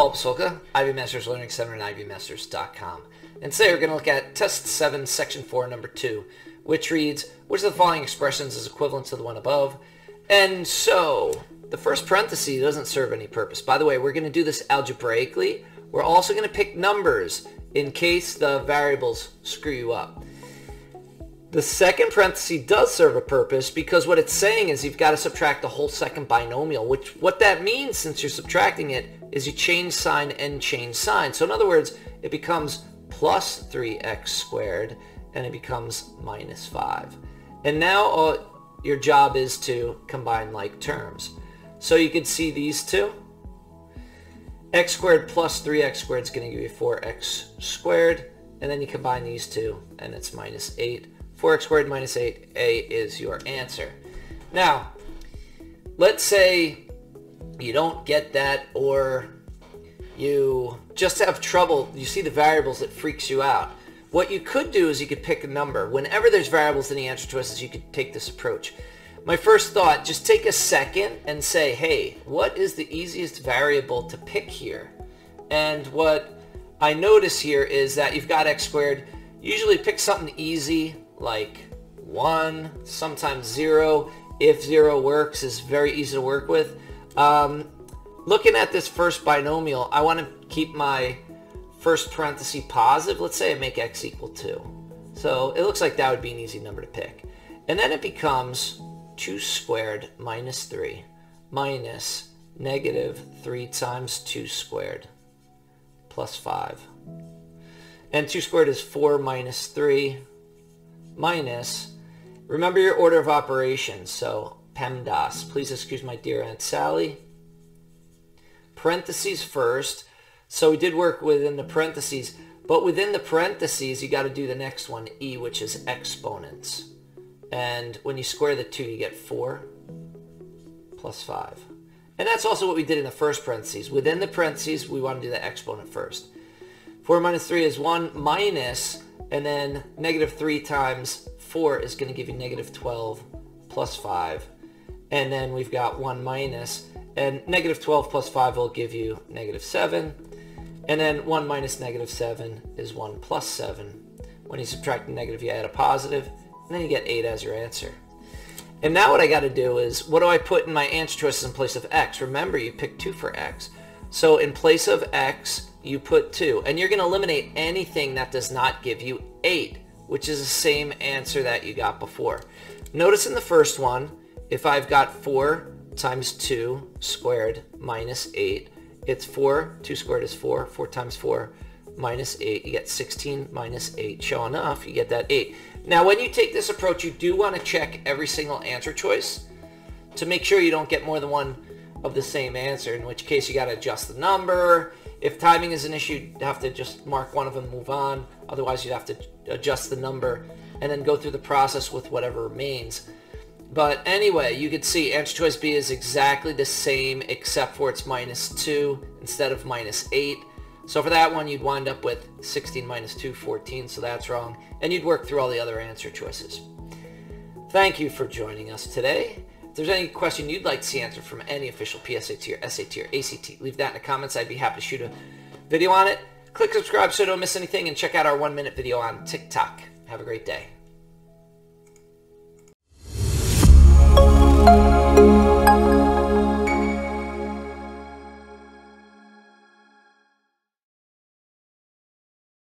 Paul Pasolka, Ivy Masters Learning Center and ivymasters.com. And today we're going to look at Test 7, Section 4, Number 2, which reads, which of the following expressions is equivalent to the one above? And so, the first parenthesis doesn't serve any purpose. By the way, we're going to do this algebraically. We're also going to pick numbers in case the variables screw you up. The second parenthesis does serve a purpose because what it's saying is you've got to subtract the whole second binomial, which what that means since you're subtracting it is you change sign and change sign. So in other words, it becomes plus 3x squared and it becomes minus 5. And now your job is to combine like terms. So you could see these two. X squared plus 3x squared is going to give you 4x squared. And then you combine these two and it's minus 8. 4x squared minus 8a is your answer. Now, let's say you don't get that, or you just have trouble, you see the variables that freaks you out. What you could do is you could pick a number. Whenever there's variables in the answer choices, you could take this approach. My first thought, just take a second and say, hey, what is the easiest variable to pick here? And what I notice here is that you've got x squared. Usually pick something easy, like 1, sometimes 0. If 0 works, is very easy to work with. Looking at this first binomial, I want to keep my first parenthesis positive. Let's say I make x equal 2. So it looks like that would be an easy number to pick. And then it becomes 2 squared minus 3 minus negative 3 times 2 squared plus 5. And 2 squared is 4 minus 3 minus, remember your order of operations, so PEMDAS, please excuse my dear Aunt Sally. Parentheses first, so we did work within the parentheses, but within the parentheses you got to do the next one, E, which is exponents. And when you square the 2, you get 4 plus 5. And that's also what we did in the first parentheses. Within the parentheses, we want to do the exponent first. 4 minus 3 is 1 minus, and then negative 3 times 4 is going to give you negative 12 plus 5. And then we've got 1 minus, and negative 12 plus 5 will give you negative 7. And then 1 minus negative 7 is 1 plus 7. When you subtract the negative, you add a positive, and then you get 8 as your answer. And now what I got to do is, what do I put in my answer choices in place of x? Remember, you picked 2 for x. So in place of x, you put 2. And you're going to eliminate anything that does not give you 8, which is the same answer that you got before. Notice in the first one, if I've got 4 times 2 squared minus 8, it's 4. 2 squared is 4. 4 times 4 minus 8. You get 16 minus 8. Sure enough, you get that 8. Now, when you take this approach, you do want to check every single answer choice to make sure you don't get more than one of the same answer, in which case you got to adjust the number. If timing is an issue, you have to just mark one of them, move on. Otherwise, you'd have to adjust the number and then go through the process with whatever remains. But anyway, you can see answer choice B is exactly the same except for it's minus 2 instead of minus 8. So for that one, you'd wind up with 16 minus 2, 14, so that's wrong. And you'd work through all the other answer choices. Thank you for joining us today. If there's any question you'd like to see answered from any official PSAT or SAT or ACT, leave that in the comments. I'd be happy to shoot a video on it. Click subscribe so you don't miss anything, and check out our 1-minute video on TikTok. Have a great day.